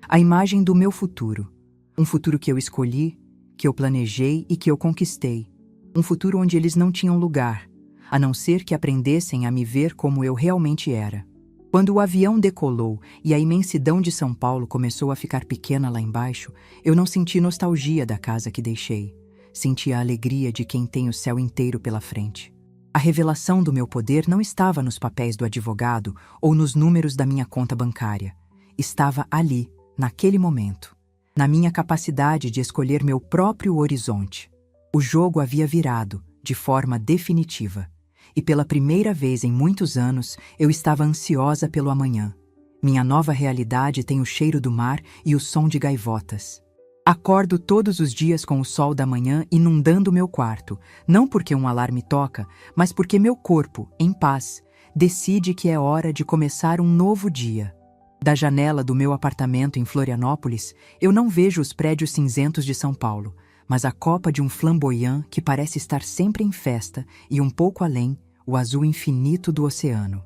A imagem do meu futuro. Um futuro que eu escolhi, que eu planejei e que eu conquistei. Um futuro onde eles não tinham lugar, a não ser que aprendessem a me ver como eu realmente era. Quando o avião decolou e a imensidão de São Paulo começou a ficar pequena lá embaixo, eu não senti nostalgia da casa que deixei. Senti a alegria de quem tem o céu inteiro pela frente. A revelação do meu poder não estava nos papéis do advogado ou nos números da minha conta bancária. Estava ali, naquele momento, na minha capacidade de escolher meu próprio horizonte. O jogo havia virado, de forma definitiva. E pela primeira vez em muitos anos, eu estava ansiosa pelo amanhã. Minha nova realidade tem o cheiro do mar e o som de gaivotas. Acordo todos os dias com o sol da manhã inundando meu quarto, não porque um alarme toca, mas porque meu corpo, em paz, decide que é hora de começar um novo dia. Da janela do meu apartamento em Florianópolis, eu não vejo os prédios cinzentos de São Paulo, mas a copa de um flamboyant que parece estar sempre em festa e um pouco além, o azul infinito do oceano.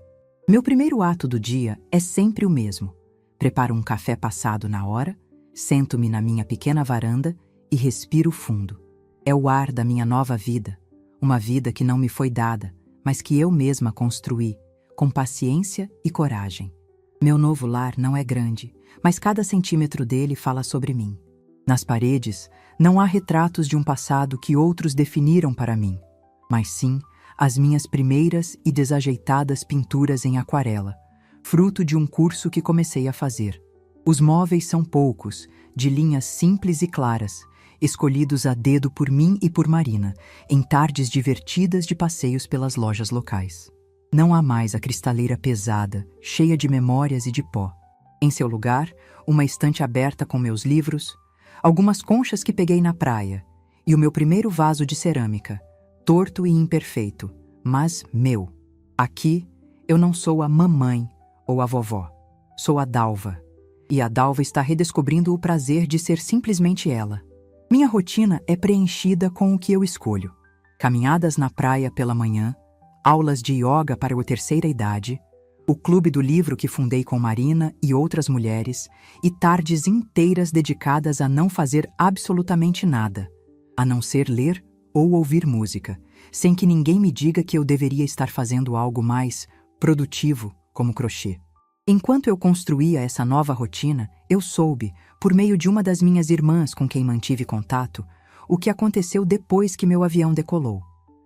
Meu primeiro ato do dia é sempre o mesmo. Preparo um café passado na hora, sento-me na minha pequena varanda e respiro fundo. É o ar da minha nova vida, uma vida que não me foi dada, mas que eu mesma construí, com paciência e coragem. Meu novo lar não é grande, mas cada centímetro dele fala sobre mim. Nas paredes, não há retratos de um passado que outros definiram para mim, mas sim as minhas primeiras e desajeitadas pinturas em aquarela, fruto de um curso que comecei a fazer. Os móveis são poucos, de linhas simples e claras, escolhidos a dedo por mim e por Marina, em tardes divertidas de passeios pelas lojas locais. Não há mais a cristaleira pesada, cheia de memórias e de pó. Em seu lugar, uma estante aberta com meus livros, algumas conchas que peguei na praia e o meu primeiro vaso de cerâmica, torto e imperfeito, mas meu. Aqui, eu não sou a mamãe ou a vovó. Sou a Dalva. E a Dalva está redescobrindo o prazer de ser simplesmente ela. Minha rotina é preenchida com o que eu escolho. Caminhadas na praia pela manhã, aulas de yoga para a terceira idade, o clube do livro que fundei com Marina e outras mulheres, e tardes inteiras dedicadas a não fazer absolutamente nada, a não ser ler ou ouvir música, sem que ninguém me diga que eu deveria estar fazendo algo mais produtivo, como crochê. Enquanto eu construía essa nova rotina, eu soube, por meio de uma das minhas irmãs com quem mantive contato, o que aconteceu depois que meu avião decolou.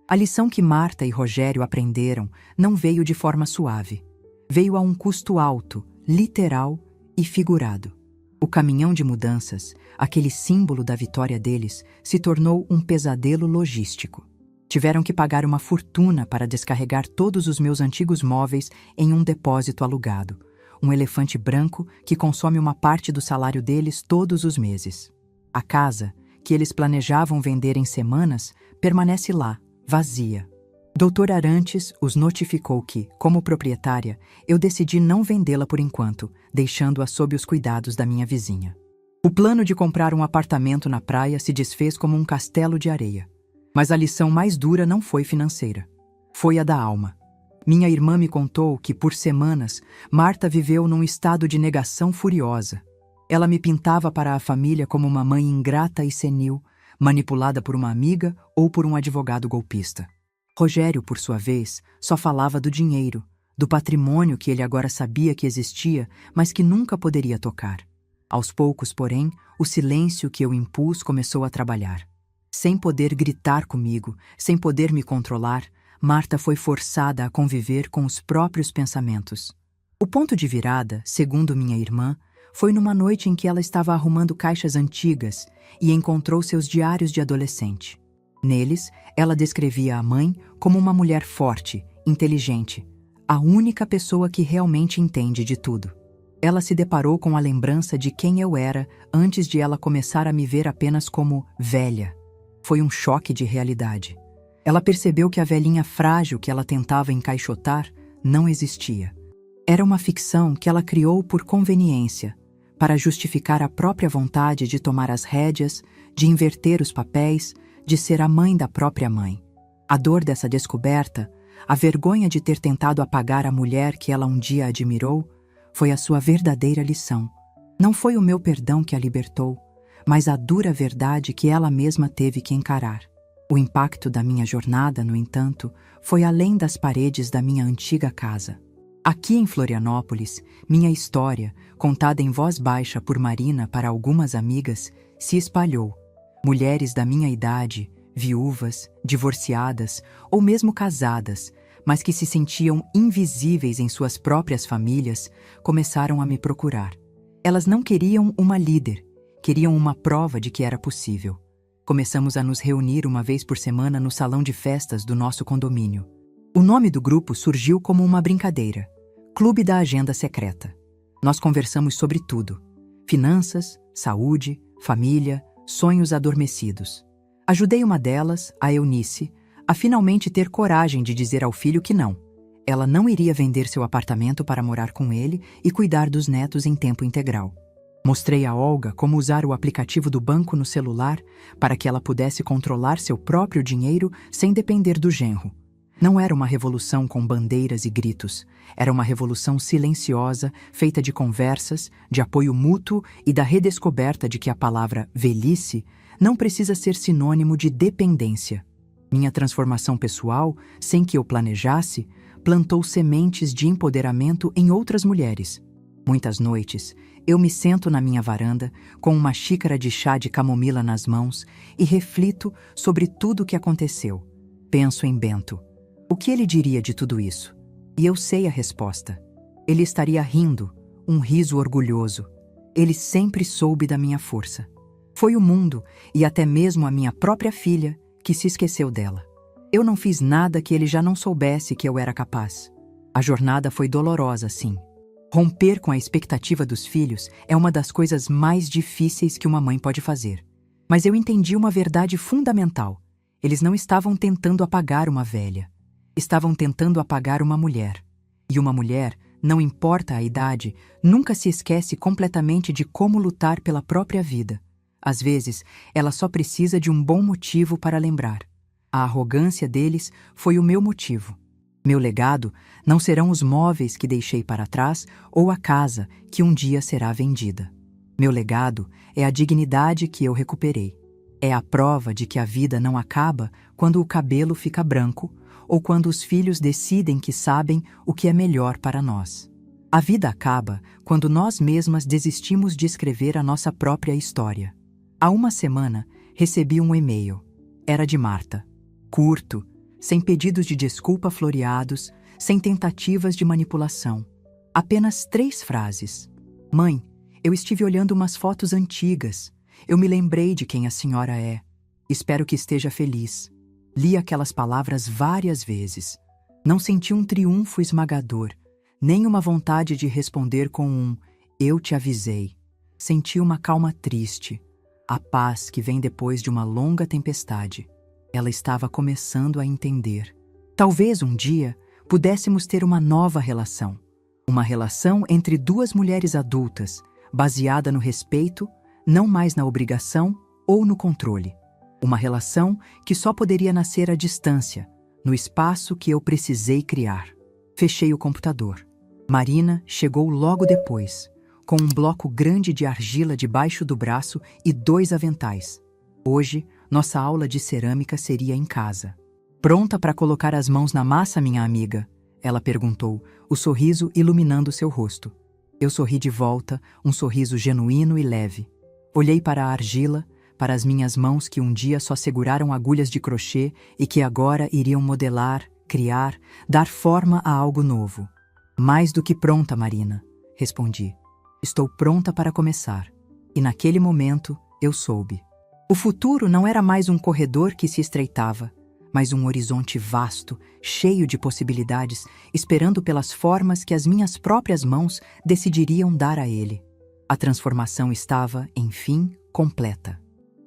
A lição que Marta e Rogério aprenderam não veio de forma suave. Veio a um custo alto, literal e figurado. O caminhão de mudanças, aquele símbolo da vitória deles, se tornou um pesadelo logístico. Tiveram que pagar uma fortuna para descarregar todos os meus antigos móveis em um depósito alugado. Um elefante branco que consome uma parte do salário deles todos os meses. A casa, que eles planejavam vender em semanas, permanece lá, vazia. Dr. Arantes os notificou que, como proprietária, eu decidi não vendê-la por enquanto, deixando-a sob os cuidados da minha vizinha. O plano de comprar um apartamento na praia se desfez como um castelo de areia. Mas a lição mais dura não foi financeira. Foi a da alma. Minha irmã me contou que, por semanas, Marta viveu num estado de negação furiosa. Ela me pintava para a família como uma mãe ingrata e senil, manipulada por uma amiga ou por um advogado golpista. Rogério, por sua vez, só falava do dinheiro, do patrimônio que ele agora sabia que existia, mas que nunca poderia tocar. Aos poucos, porém, o silêncio que eu impus começou a trabalhar. Sem poder gritar comigo, sem poder me controlar, Marta foi forçada a conviver com os próprios pensamentos. O ponto de virada, segundo minha irmã, foi numa noite em que ela estava arrumando caixas antigas e encontrou seus diários de adolescente. Neles, ela descrevia a mãe como uma mulher forte, inteligente, a única pessoa que realmente entende de tudo. Ela se deparou com a lembrança de quem eu era antes de ela começar a me ver apenas como velha. Foi um choque de realidade. Ela percebeu que a velhinha frágil que ela tentava encaixotar não existia. Era uma ficção que ela criou por conveniência, para justificar a própria vontade de tomar as rédeas, de inverter os papéis, de ser a mãe da própria mãe. A dor dessa descoberta, a vergonha de ter tentado apagar a mulher que ela um dia admirou, foi a sua verdadeira lição. Não foi o meu perdão que a libertou, mas a dura verdade que ela mesma teve que encarar. O impacto da minha jornada, no entanto, foi além das paredes da minha antiga casa. Aqui em Florianópolis, minha história, contada em voz baixa por Marina para algumas amigas, se espalhou. Mulheres da minha idade, viúvas, divorciadas ou mesmo casadas, mas que se sentiam invisíveis em suas próprias famílias, começaram a me procurar. Elas não queriam uma líder, queriam uma prova de que era possível. Começamos a nos reunir uma vez por semana no salão de festas do nosso condomínio. O nome do grupo surgiu como uma brincadeira: Clube da Agenda Secreta. Nós conversamos sobre tudo: finanças, saúde, família, sonhos adormecidos. Ajudei uma delas, a Eunice, a finalmente ter coragem de dizer ao filho que não. Ela não iria vender seu apartamento para morar com ele e cuidar dos netos em tempo integral. Mostrei a Olga como usar o aplicativo do banco no celular para que ela pudesse controlar seu próprio dinheiro sem depender do genro. Não era uma revolução com bandeiras e gritos. Era uma revolução silenciosa, feita de conversas, de apoio mútuo e da redescoberta de que a palavra velhice não precisa ser sinônimo de dependência. Minha transformação pessoal, sem que eu planejasse, plantou sementes de empoderamento em outras mulheres. Muitas noites, eu me sento na minha varanda, com uma xícara de chá de camomila nas mãos e reflito sobre tudo o que aconteceu. Penso em Bento. O que ele diria de tudo isso? E eu sei a resposta. Ele estaria rindo, um riso orgulhoso. Ele sempre soube da minha força. Foi o mundo, e até mesmo a minha própria filha, que se esqueceu dela. Eu não fiz nada que ele já não soubesse que eu era capaz. A jornada foi dolorosa, sim. Romper com a expectativa dos filhos é uma das coisas mais difíceis que uma mãe pode fazer. Mas eu entendi uma verdade fundamental. Eles não estavam tentando apagar uma velha. Estavam tentando apagar uma mulher. E uma mulher, não importa a idade, nunca se esquece completamente de como lutar pela própria vida. Às vezes, ela só precisa de um bom motivo para lembrar. A arrogância deles foi o meu motivo. Meu legado não serão os móveis que deixei para trás ou a casa que um dia será vendida. Meu legado é a dignidade que eu recuperei. É a prova de que a vida não acaba quando o cabelo fica branco ou quando os filhos decidem que sabem o que é melhor para nós. A vida acaba quando nós mesmas desistimos de escrever a nossa própria história. Há uma semana, recebi um e-mail. Era de Marta. Curto, sem pedidos de desculpa floreados, sem tentativas de manipulação. Apenas 3 frases. Mãe, eu estive olhando umas fotos antigas. Eu me lembrei de quem a senhora é. Espero que esteja feliz. Li aquelas palavras várias vezes. Não senti um triunfo esmagador, nem uma vontade de responder com um "eu te avisei". Senti uma calma triste. a paz que vem depois de uma longa tempestade. Ela estava começando a entender. Talvez um dia pudéssemos ter uma nova relação. Uma relação entre duas mulheres adultas, baseada no respeito, não mais na obrigação ou no controle. Uma relação que só poderia nascer à distância, no espaço que eu precisei criar. Fechei o computador. Marina chegou logo depois, com um bloco grande de argila debaixo do braço e 2 aventais. Hoje, nossa aula de cerâmica seria em casa. Pronta para colocar as mãos na massa, minha amiga? Ela perguntou, o sorriso iluminando seu rosto. Eu sorri de volta, um sorriso genuíno e leve. Olhei para a argila, para as minhas mãos que um dia só seguraram agulhas de crochê e que agora iriam modelar, criar, dar forma a algo novo. Mais do que pronta, Marina, respondi. Estou pronta para começar. E naquele momento, eu soube. O futuro não era mais um corredor que se estreitava, mas um horizonte vasto, cheio de possibilidades, esperando pelas formas que as minhas próprias mãos decidiriam dar a ele. A transformação estava, enfim, completa.